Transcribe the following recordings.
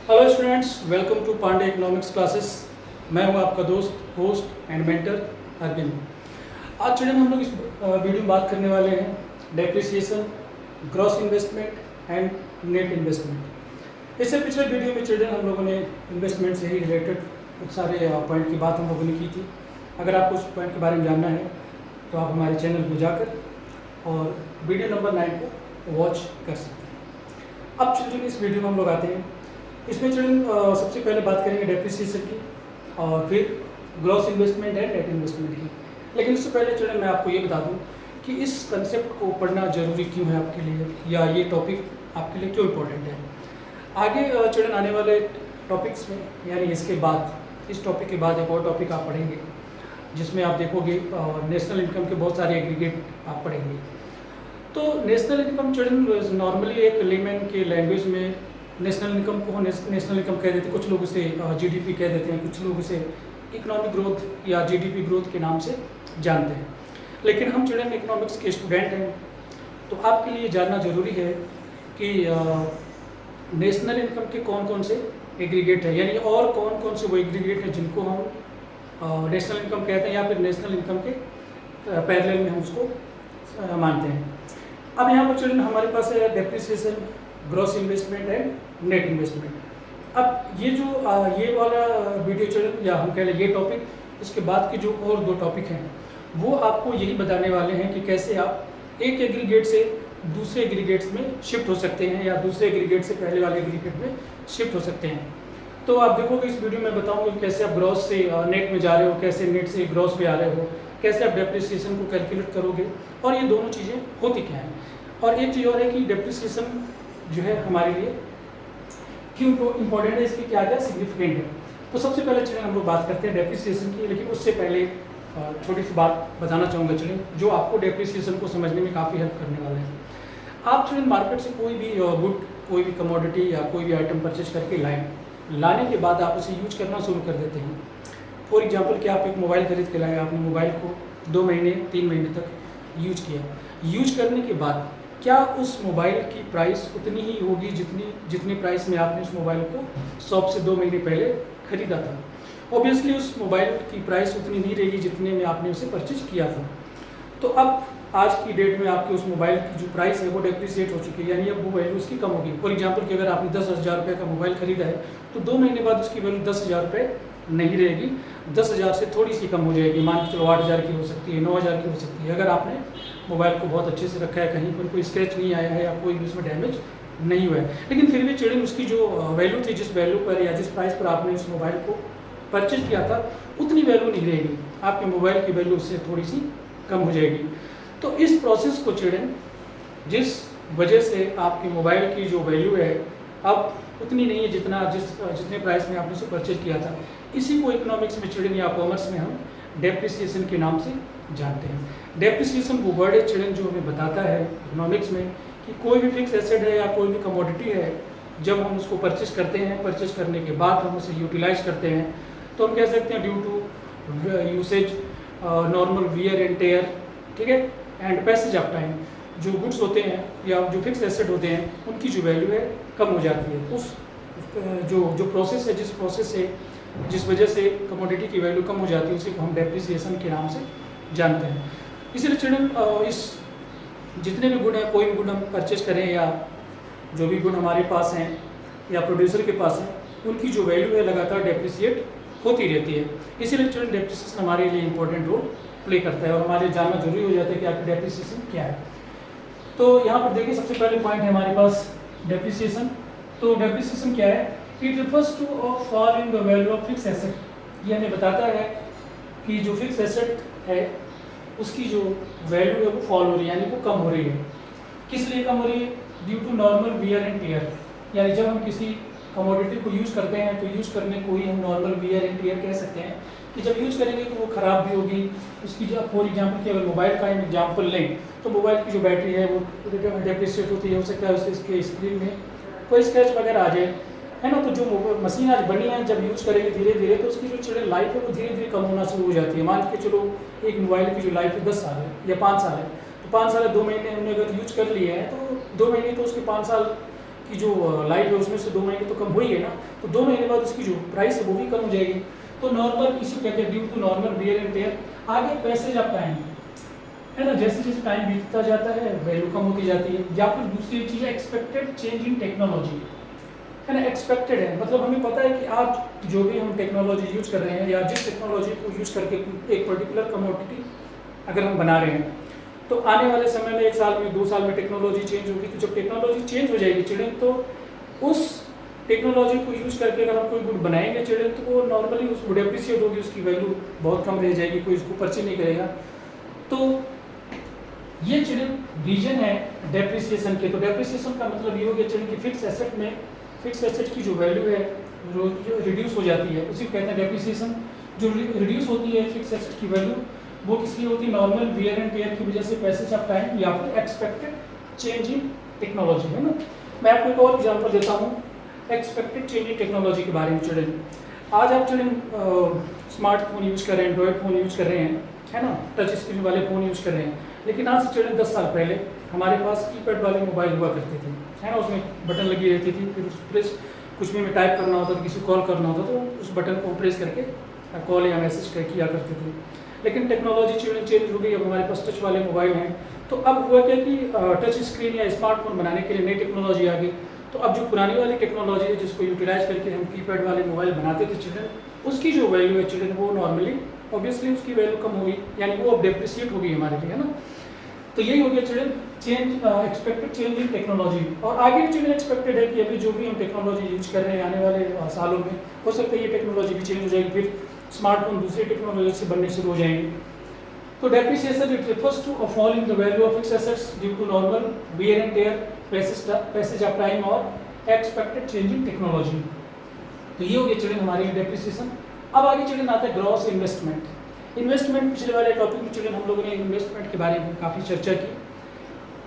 Hello students, welcome to Pandey economics classes. मैं हूं आपका दोस्त, होस्ट एंड मेंटर अरविंद। आज स्टूडेंट हम लोग इस वीडियो में बात करने वाले हैं depreciation, gross investment and net investment. इससे पिछले वीडियो में स्टूडेंट हम लोगों ने इन्वेस्टमेंट से ही रिलेटेड कुछ सारे पॉइंट की बात हम लोगों ने की थी। अगर आपको उस पॉइंट के बारे में जानना है तो आप हमारे चैनल पर जाकर और वीडियो नंबर 9 को वॉच कर सकते हैं। अब चिल्ड्रन इस वीडियो में हम लोग आते हैं। इसमें चिल्ड्रन सबसे पहले बात करेंगे डेप्रिसिएशन की और फिर gross investment and net investment की। लेकिन उससे पहले चिल्ड्रन मैं आपको ये बता दूं कि इस कंसेप्ट को पढ़ना ज़रूरी क्यों है आपके लिए, या ये टॉपिक आपके लिए क्यों इम्पोर्टेंट है। आगे चिल्ड्रन आने वाले टॉपिक्स में, यानी इसके बाद, इस टॉपिक के बाद एक और टॉपिक आप पढ़ेंगे जिसमें आप देखोगे नेशनल इनकम के बहुत सारे एग्रीगेट आप पढ़ेंगे। तो नेशनल इनकम चिल्ड्रन नॉर्मली एक लेमैन के लैंग्वेज में नेशनल इनकम को नेशनल इनकम कह देते हैं, कुछ लोग इसे जीडीपी कह देते हैं, कुछ लोग इसे इकोनॉमिक ग्रोथ या जीडीपी ग्रोथ के नाम से जानते हैं। लेकिन हम चिल्ड्रन इकोनॉमिक्स के स्टूडेंट हैं, तो आपके लिए जानना ज़रूरी है कि नेशनल इनकम के कौन कौन से एग्रीगेट है, यानी और कौन कौन से वो एग्रीगेट हैं जिनको हम नेशनल इनकम कहते हैं या फिर नेशनल इनकम के पैरेलल में हम उसको मानते हैं। अब यहाँ पर चिल्ड्रन हमारे पास है depreciation, gross investment and net investment. अब ये जो ये वाला वीडियो चिल्ड्रन, या हम कह लें ये टॉपिक, इसके बाद के जो और दो टॉपिक हैं वो आपको यही बताने वाले हैं कि कैसे आप एक एग्रीगेट से दूसरे एग्रीगेट्स में शिफ्ट हो सकते हैं या दूसरे एग्रीगेट से पहले वाले एग्रीगेट में शिफ्ट हो सकते हैं। तो आप देखोगे इस वीडियो में बताऊंगा कि कैसे आप ग्रॉस से नेट में जा रहे हो, कैसे नेट से ग्रॉस पे आ रहे हो, कैसे आप डेप्रिसिएशन को कैलकुलेट करोगे और ये दोनों चीज़ें होती क्या हैं। और एक चीज़ और है कि डेप्रिसिएशन जो है हमारे लिए क्यों इम्पोर्टेंट है, इसकी क्या क्या सिग्निफिकेंट है। तो सबसे पहले चलिए हम लोग बात करते हैं डेप्रिसिएशन की। लेकिन उससे पहले छोटी सी बात बताना चाहूँगा चलिए, जो आपको डेप्रिसिएशन को समझने में काफ़ी हेल्प करने वाला है। आप चलिए मार्केट से कोई भी गुड, कोई भी कमोडिटी या कोई भी आइटम परचेज करके लाने के बाद आप उसे यूज करना शुरू कर देते हैं। फॉर एग्जाम्पल कि आप एक मोबाइल खरीद के लाए, आपने मोबाइल को 2 महीने 3 महीने तक यूज किया। यूज करने के बाद क्या उस मोबाइल की प्राइस उतनी ही होगी जितनी प्राइस में आपने उस मोबाइल को शॉप से 2 महीने पहले खरीदा था? ऑब्वियसली उस मोबाइल की प्राइस उतनी नहीं रहेगी जितने में आपने उसे परचेज किया था। तो अब आज की डेट में आपके उस मोबाइल की जो प्राइस है वो डेप्रिसिएट हो चुकी है, यानी अब वो वैल्यू उसकी कम होगी। फॉर एग्जाम्पल कि अगर आपने 10,000 रुपये का मोबाइल खरीदा है तो 2 महीने बाद उसकी वैल्यू 10,000 रुपये नहीं रहेगी, 10,000 से थोड़ी सी कम हो जाएगी। मान के चलो 8,000 की हो सकती है, 9,000 की हो सकती है। अगर आपने मोबाइल को बहुत अच्छे से रखा है, कहीं पर कोई स्क्रैच नहीं आया है या कोई भी उसमें डैमेज नहीं हुआ है, लेकिन फिर भी चिल्ड्रन उसकी जो वैल्यू थी, जिस वैल्यू पर या जिस प्राइस पर आपने उस मोबाइल को परचेज किया था उतनी वैल्यू नहीं रहेगी, आपके मोबाइल की वैल्यू उससे थोड़ी सी कम हो जाएगी। तो इस प्रोसेस को चिल्ड्रन, जिस वजह से आपके मोबाइल की जो वैल्यू है अब उतनी नहीं है जितने प्राइस में आपने उसे परचेज किया था, इसी को इकोनॉमिक्स में चिल्ड्रन या कॉमर्स में हम डेप्रिसिएशन के नाम से जानते हैं। डेप्रिसिएशन वो वर्ड है चिल्ड्रन जो हमें बताता है इकोनॉमिक्स में कि कोई भी फिक्स एसेट है या कोई भी कमोडिटी है, जब हम उसको परचेज करते हैं, परचेज करने के बाद हम उसे यूटिलाइज करते हैं, तो हम कह सकते हैं due to usage, normal wear and tear, ठीक है, एंड पैसेज ऑफ टाइम, जो गुड्स होते हैं या जो फिक्स एसेट होते हैं उनकी जो वैल्यू है कम हो जाती है। उस जो प्रोसेस है, जिस वजह से कमोडिटी की वैल्यू कम हो जाती है, उसी को हम डेप्रिसिएशन के नाम से जानते हैं। इसीलिए चिल्ड्रन इस जितने भी गुण हैं, कोई भी गुण हम परचेज करें या जो भी गुण हमारे पास हैं या प्रोड्यूसर के पास हैं, उनकी जो वैल्यू है लगातार डेप्रिसिएट होती रहती है। इसीलिए चिल्ड्रन डेप्रिसिएशन हमारे लिए इंपॉर्टेंट रोल प्ले करता है और हमारे जानना जरूरी हो जाता है कि आपकी डेप्रिसिएशन क्या है। तो यहाँ पर देखिए सबसे पहले पॉइंट है हमारे पास डेप्रिसिएशन। तो डेप्रिसिएशन क्या है? It refers to a fall in the value of fix asset. ये हमें बताता है कि जो फिक्स एसेट है उसकी जो वैल्यू है वो फॉल हो रही है, यानी वो कम हो रही है। किस लिए कम हो रही है? Due to normal wear and tear, यानी जब हम किसी कमोडिटी को यूज करते हैं तो यूज करने को ही हम नॉर्मल वियर एंड टेयर कह सकते हैं कि जब यूज करेंगे तो वो ख़राब भी होगी उसकी। जब फॉर एग्जाम्पल कि अगर मोबाइल का हम एग्जाम्पल लें तो मोबाइल की जो बैटरी है वो डेप्रिसिएट होती है, हो सकता है उससे इसके स्क्रीन में कोई स्क्रैच वगैरह आ जाए, है ना। तो जो मशीन आज बनी है जब यूज़ करेंगे धीरे धीरे तो उसकी जो चिल्ड्रन लाइफ है वो धीरे धीरे कम होना शुरू हो जाती है। मान के चलो एक मोबाइल की जो लाइफ है 10 साल है या 5 साल है, तो 5 साल 2 महीने हमने अगर यूज कर लिए हैं तो 2 महीने तो उसके 5 साल की जो लाइफ है उसमें से 2 महीने तो कम हो ही है ना, तो 2 महीने बाद उसकी जो प्राइस है वो भी कम हो जाएगी। तो नॉर्मल इसी कहते हैं due to normal wear and tear. आगे पैसेज ऑफ टाइम है ना, जैसे जैसे टाइम बीतता जाता है वैल्यू कम होती जाती है। या फिर दूसरी चीज़ है एक्सपेक्टेड चेंज इन टेक्नोलॉजी, है ना। एक्सपेक्टेड है मतलब हमें पता है कि आज जो भी हम टेक्नोलॉजी यूज कर रहे हैं या जिस टेक्नोलॉजी को यूज करके एक पर्टिकुलर कमोडिटी अगर हम बना रहे हैं, तो आने वाले समय में 1 साल में 2 साल में टेक्नोलॉजी चेंज होगी। तो जब टेक्नोलॉजी चेंज हो जाएगी चिल्ड्रन, तो उस टेक्नोलॉजी को यूज करके अगर हम कोई गुड बनाएंगे चिल्ड्रन, तो वो नॉर्मली उस वो डेप्रिसिएट होगी, उसकी वैल्यू बहुत कम रह जाएगी, कोई उसको परचेज नहीं करेगा। तो ये चिल्ड्रन रीजन है डेप्रिसिएशन के। तो डेप्रिसिएशन का मतलब ये हो गया चिल्ड्रन कि फिक्स एसेट में फिक्स एसेट की जो वैल्यू है जो रिड्यूस हो जाती है, उसी को कहते हैं डेप्रिसिएशन। जो रिड्यूस होती है फिक्स एसेट की वैल्यू, वो किस लिए होती है? नॉर्मल वियर एंड टेयर की वजह से, पैसेज ऑफ टाइम या फिर एक्सपेक्टेड चेंज इन टेक्नोलॉजी, है ना। मैं आपको एक और एग्जांपल देता हूँ एक्सपेक्टेड चेंज इन टेक्नोलॉजी के बारे में। चिल्ड्रन आज आप चिल्ड्रन स्मार्टफोन यूज कर रहे हैं, एंड्रॉयड फ़ोन यूज कर रहे हैं, है ना, टच स्क्रीन वाले फ़ोन यूज कर रहे हैं। लेकिन आज से चिल्ड्रन 10 साल पहले हमारे पास कीपैड वाले मोबाइल हुआ करते थे, है ना, उसमें बटन लगी रहती थी, फिर उस प्रेस कुछ भी हमें टाइप करना होता था, किसी को कॉल करना होता तो उस बटन को प्रेस करके कॉल या मैसेज किया करते थे। लेकिन टेक्नोलॉजी चिल्ड्रन चेंज हो गई, अब हमारे पास टच वाले मोबाइल हैं। तो अब हुआ क्या कि टच स्क्रीन या स्मार्टफोन बनाने के लिए नई टेक्नोलॉजी आ गई। तो अब जो पुरानी वाली टेक्नोलॉजी है जिसको यूटिलाइज करके हम कीपैड वाले मोबाइल बनाते थे चिल्ड्रन, उसकी जो वैल्यू है चिल्ड्रन वो नॉर्मली ऑब्वियसली उसकी वैल्यू कम होगी, यानी वो अब डेप्रिसिएट होगी हमारे लिए, है ना। तो यही हो गया children change expected change in technology. और आगे भी चिल्ड्रन एक्सपेक्टेड है कि अभी जो भी हम टेक्नोलॉजी यूज कर रहे हैं आने वाले सालों में हो सकता है ये टेक्नोलॉजी भी चेंज हो जाएगी, फिर स्मार्टफोन दूसरी टेक्नोलॉजी से बनने शुरू हो जाएंगे। तो depreciation it refers to a fall in the value of fixed assets due to normal wear and tear, passage of time और एक्सपेक्टेड चेंज इन टेक्नोलॉजी। तो ये हो गया चिल्ड्रन हमारी डेप्रिसिएशन। अब आगे चिल्ड्रन आता है ग्रॉस इन्वेस्टमेंट। इन्वेस्टमेंट पिछले वाले टॉपिक में चिल्ड्रन हम लोगों ने इन्वेस्टमेंट के बारे में काफ़ी चर्चा की,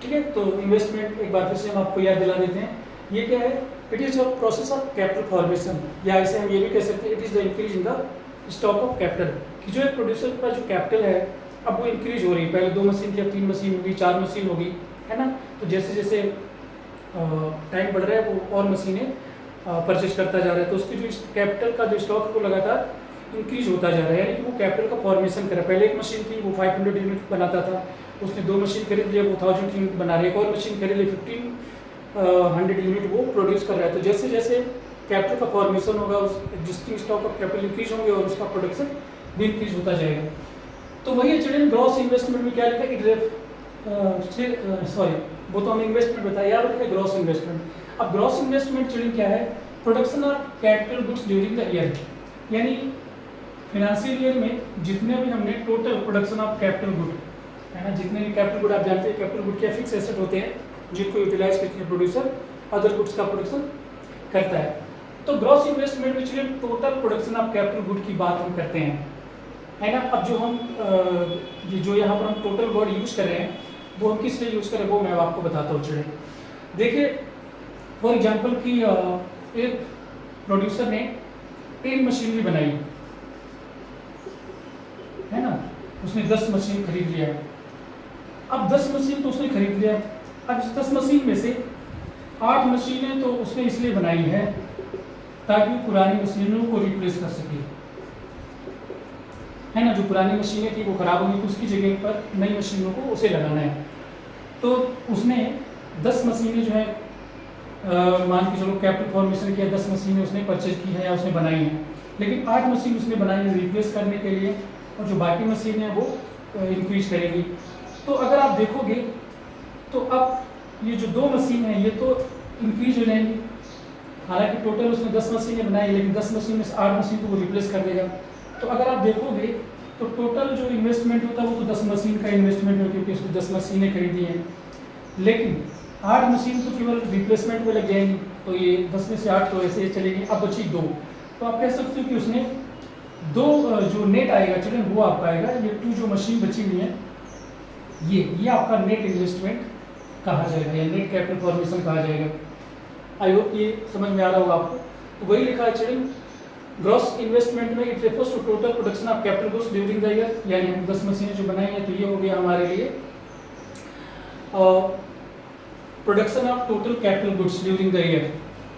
ठीक है। तो इन्वेस्टमेंट एक बार फिर से हम आपको याद दिला देते हैं। ये क्या है? It is a process of capital formation, या इसे हम ये भी कह सकते हैं it is the increase in the stock of capital. कि जो एक प्रोड्यूसर का जो कैपिटल है अब वो इंक्रीज हो रही है, पहले 2 मशीन थी अब 3 मशीन होगी, 4 मशीन होगी, है ना। तो जैसे जैसे टाइम बढ़ रहा है वो और मशीनें परचेज करता जा रहा है, तो उसकी जो कैपिटल का जो स्टॉक है वो लगातार इंक्रीज होता जा रहा है, यानी कि वो कैपिटल का फॉर्मेशन कर रहा है। पहले एक मशीन थी वो 500 यूनिट बनाता था, उसने 2 मशीन खरीद लिया वो 1000 यूनिट बना रही है, एक और मशीन खरीद ली 1500 यूनिट वो प्रोड्यूस कर रहा है। तो जैसे जैसे कैपिटल का फॉर्मेशन होगा उस existing stock of capital increase होंगे और उसका प्रोडक्शन भी इंक्रीज होता जाएगा। तो वही चिल्ड्रन ग्रॉस इन्वेस्टमेंट में क्या लिखा सॉरी वो तो हमने इन्वेस्टमेंट बताया, यार लिखा ग्रॉस इन्वेस्टमेंट। अब ग्रॉस इन्वेस्टमेंट चिल्ड्रन क्या है? Production of capital goods during the year, यानी फिनेंशियल ईयर में जितने भी हमने total production of capital good, है ना, जितने भी कैपिटल गुड आप जानते हैं कैपिटल गुड क्या फिक्स एसेट होते हैं जिनको यूटिलाइज करके प्रोड्यूसर अदर गुड्स का प्रोडक्शन करता है। तो ग्रॉस इन्वेस्टमेंट में children total production of capital good की बात हम करते हैं, है ना। अब जो हम जो यहाँ पर हम टोटल वर्ड यूज कर रहे हैं वो हम किस लिए यूज कर रहे हैं वो मैं आपको बताता हूँ चिल्ड्रन। देखिए फॉर एग्जांपल कि एक प्रोड्यूसर ने 10 मशीनरी बनाई, है ना, उसने 10 मशीन खरीद लिया। अब 10 मशीन तो उसने खरीद लिया, अब इस 10 मशीन में से 8 मशीनें तो उसने इसलिए बनाई है ताकि पुरानी मशीनों को रिप्लेस कर सके, है ना। जो पुरानी मशीनें थी वो खराब होगी तो उसकी जगह पर नई मशीनों को उसे लगाना है। तो उसने 10 मशीनें जो है मान के चलो कैपिटल फॉर्मेशन किया, 10 मशीनें उसने परचेज की है या उसने बनाई हैं, लेकिन 8 मशीन उसने बनाई है रिप्लेस करने के लिए और जो बाकी मशीन है वो इंक्रीज करेगी। तो अगर आप देखोगे तो अब ये जो 2 मशीन है ये तो इंक्रीज हो जाएंगी, हालांकि टोटल उसने 10 मशीनें बनाई लेकिन 10 मशीन में से 8 मशीन को वो रिप्लेस कर देगा। तो अगर आप देखोगे तो टोटल जो इन्वेस्टमेंट होता है वो तो 10 मशीन का इन्वेस्टमेंट है क्योंकि उसने 10 मशीनें खरीदी हैं, लेकिन 8 मशीन तो केवल रिप्लेसमेंट में लग जाएंगी, तो ये 10 में से 8 तो ऐसे चलेगी। अब बची 2, तो आप कह सकते हो कि उसने 2 जो नेट आएगा चिल्ड्रन वो आपका आएगा, ये 2 जो मशीन बची हुई है ये आपका नेट इन्वेस्टमेंट कहा जाएगा या नेट कैपिटल फॉर्मेशन कहा जाएगा। आई होप ये समझ में आ रहा होगा आपको। तो वही लिखा है चिल्ड्रन ग्रॉस इन्वेस्टमेंट में it refers to total production of capital goods during the year, यानी हम 10 मशीनें जो बनाई हैं तो ये हो गया हमारे लिए production of total capital goods during the year.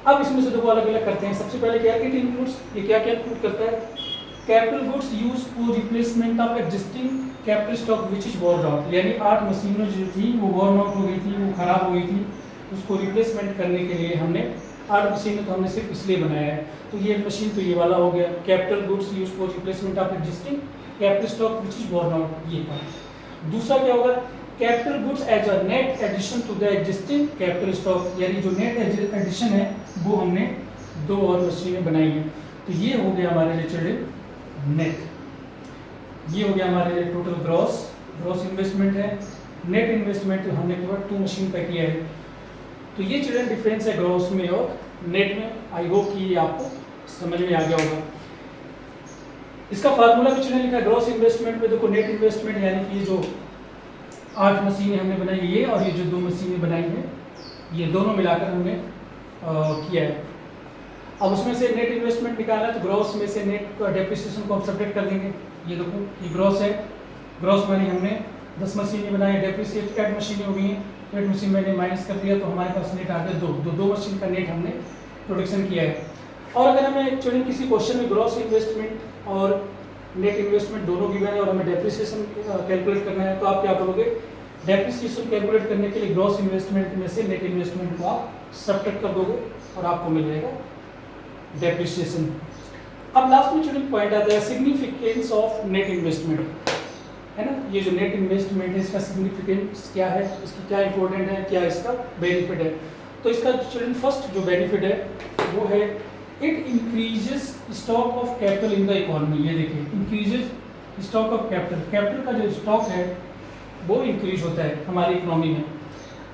अब इसमें से दो अलग अलग करते हैं। सबसे पहले क्या है, इट इंक्लूड्स, ये क्या क्या इंक्लूड करता है, capital goods use for replacement of existing capital stock which is worn out, यानी 8 मशीनें जो थी वो वॉर्न आउट हो गई थी, वो खराब हो गई थी, उसको रिप्लेसमेंट करने के लिए हमने 8 मशीनें तो हमने सिर्फ इसलिए बनाया है। तो ये मशीन तो ये वाला हो गया, capital goods use for replacement of existing capital stock which is worn out, ये पार्ट। दूसरा क्या होगा, capital goods as a net addition to the existing capital stock, यानी जो नेट एडिशन है वो हमने 2 और मशीनें बनाई हैं। तो ये हो गया हमारे लिए चिल्ड्रन नेट, ये हो गया हमारे लिए टोटल ग्रॉस इन्वेस्टमेंट है। नेट इन्वेस्टमेंट हमने केवल 2 मशीन का किया है। तो ये चिल्ड्रन डिफरेंस है ग्रॉस में और नेट में। आई होप कि ये आपको समझ में आ गया होगा। इसका फार्मूला भी चिल्ड्रन लिखा है ग्रॉस इन्वेस्टमेंट में। देखो नेट इन्वेस्टमेंट यानी कि ये जो 8 मशीनें हमने बनाई, ये और ये जो 2 मशीनें बनाई हैं, ये दोनों मिलाकर हमने किया है। अब उसमें से नेट इन्वेस्टमेंट निकालना है तो ग्रॉस में से नेट डेप्रिसिएशन को हम सब्ट्रैक्ट कर देंगे। ये देखो ये ग्रॉस है, ग्रॉस मानी हमने 10 मशीनें बनाई, डेप्रिसिएट 8 मशीनें हो गई हैं, 8 मशीन मैंने माइनस कर दिया तो हमारे पास नेट आ गया 2 मशीन का नेट हमने प्रोडक्शन किया है। और अगर हमें चलिए किसी क्वेश्चन में ग्रॉस इन्वेस्टमेंट और नेट इन्वेस्टमेंट दोनों गिवन है और हमें डेप्रिसिएशन कैलकुलेट करना है, तो आप क्या करोगे, डेप्रिसिएशन कैलकुलेट करने के लिए ग्रॉस इन्वेस्टमेंट में से नेट इन्वेस्टमेंट को आप सब्ट्रैक्ट कर दोगे और आपको मिल जाएगा डेप्रिसिएशन। अब लास्ट में चलिए पॉइंट आता है सिग्निफिकेंस ऑफ नेट इन्वेस्टमेंट, है ना। ये जो नेट इन्वेस्टमेंट है इसका सिग्निफिकेंस क्या है, इसकी क्या इंपॉर्टेंट है, क्या इसका बेनिफिट है। तो इसका चिल्ड्रन फर्स्ट जो बेनिफिट है वो है it increases stock of capital in the economy. ये देखिए increases stock of capital, capital का जो स्टॉक है वो इंक्रीज होता है हमारी इकोनॉमी में।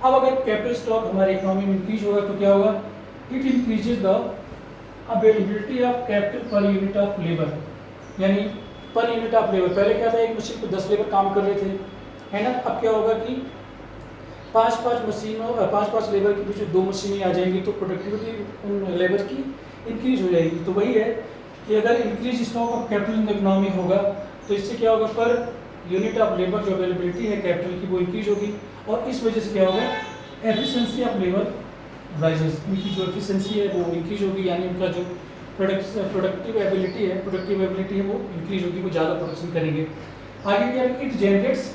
अब अगर कैपिटल स्टॉक हमारी इकोनॉमी में इंक्रीज होगा तो क्या होगा, it increases the availability of capital per unit of labour, यानी पर यूनिट ऑफ लेबर। पहले क्या था, एक मशीन पर 10 लेबर काम कर रहे थे, है ना। अब क्या होगा कि 5 लेबर के बीच 2 मशीनें आ जाएंगी तो प्रोडक्टिविटी उन लेबर की इंक्रीज हो जाएगी। तो वही है कि अगर increase stock of capital in the economy होगा तो इससे क्या होगा, पर यूनिट ऑफ लेबर जो अवेलेबिलिटी है कैपिटल की वो इंक्रीज होगी और इस वजह से क्या होगा, एफिशिएंसी ऑफ लेबर राइजेस, उनकी जो एफिशिएंसी है वो इंक्रीज होगी, यानी उनका जो प्रोडक्टिव एबिलिटी है वो इंक्रीज होगी, वो ज़्यादा प्रोडक्शन करेंगे। आगे क्या, इट जनरेट्स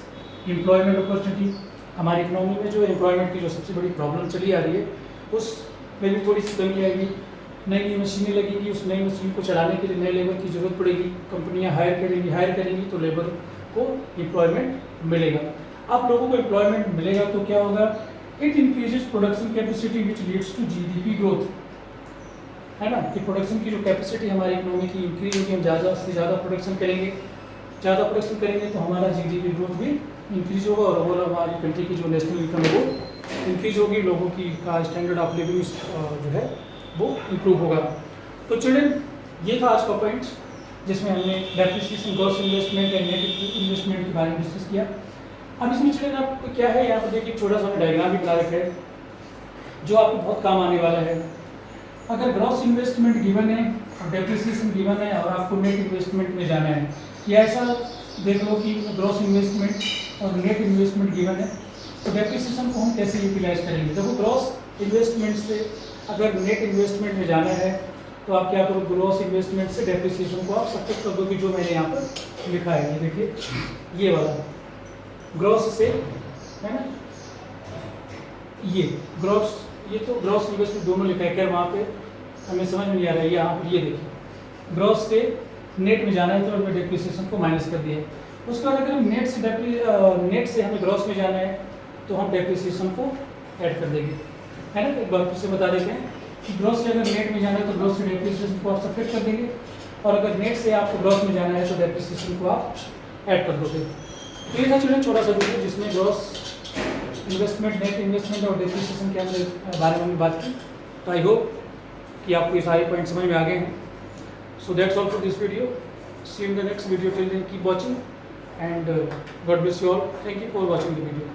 एम्प्लॉयमेंट अपॉर्चुनिटी। हमारी इकोनॉमी में जो एम्प्लॉयमेंट की जो सबसे बड़ी प्रॉब्लम चली आ रही है उसमें भी थोड़ी सी कमी आएगी। नई मशीनें लगेंगी, उस नई मशीन को चलाने के लिए नए लेबर की ज़रूरत पड़ेगी, कंपनियां हायर करेंगी तो लेबर को एम्प्लॉयमेंट मिलेगा। अब लोगों को एम्प्लॉयमेंट मिलेगा तो क्या होगा, it increases production capacity which leads to GDP growth, है ना। कि प्रोडक्शन की जो कैपेसिटी हमारी इकोनॉमी की इंक्रीज होगी, हम ज़्यादा से ज़्यादा प्रोडक्शन करेंगे, तो हमारा जीडीपी ग्रोथ भी इंक्रीज होगा और ओवरऑल हमारी कंट्री की जो नेशनल इनकम है वो इंक्रीज होगी, लोगों की का स्टैंडर्ड ऑफ लिविंग जो है वो इम्प्रूव होगा। तो चिल्ड्रन ये था आज का पॉइंट जिसमें हमने depreciation, gross investment and net investment के बारे में डिस्कस किया। अब इसमें चिल्ड्रन आपको क्या है, यहाँ पर देखिए छोटा सा डायग्राम भी बना रखा है जो आपको बहुत काम आने वाला है। अगर ग्रॉस इन्वेस्टमेंट गिवन है और डेप्रिसिएशन गिवन है और आपको नेट इन्वेस्टमेंट में जाना है, या ऐसा देख लो कि ग्रॉस इन्वेस्टमेंट और नेट इन्वेस्टमेंट गिवन है तो डेप्रिसिएशन को हम कैसे यूटिलाइज करेंगे। देखो ग्रॉस इन्वेस्टमेंट से अगर नेट इन्वेस्टमेंट में जाना है तो आप क्या करो, ग्रॉस इन्वेस्टमेंट से डेप्रिसिएशन को आप सब्ट्रैक्ट कर दो कि जो मैंने यहाँ पर लिखा है, ये देखिए ये वाला ग्रॉस से, है ना, ये ग्रॉस, ये तो ग्रॉस इन्वेस्टमेंट दोनों लिखा है, क्या वहाँ पे हमें समझ में नहीं आ रहा है। यहाँ पर ये देखिए ग्रॉस से नेट में जाना है तो हमने डेप्रिसिएशन को माइनस कर दिया। उसके बाद अगर नेट से हमें ग्रॉस में जाना है तो हम डेप्रिसिएशन को ऐड कर देंगे, है ना। एक बार फिर से बता देते हैं कि ग्रॉस से अगर नेट में जाना है तो ग्रॉस से डेप्रिसिएशन को आप सब्ट्रैक्ट कर देंगे और अगर नेट से आपको ग्रॉस में जाना है तो डेप्रिसिएशन को आप ऐड कर दोगे। तो ये था चिल्ड्रन छोटा सा वीडियो जिसमें ग्रॉस इन्वेस्टमेंट, नेट इन्वेस्टमेंट और डेप्रिसिएशन के बारे में हमने बात की। तो आई होप कि आपको ये सारे पॉइंट समझ में आ गए हैं। So that's all for this video. See you in the next video. Till then, keep watching and God bless you all. Thank you for watching the video.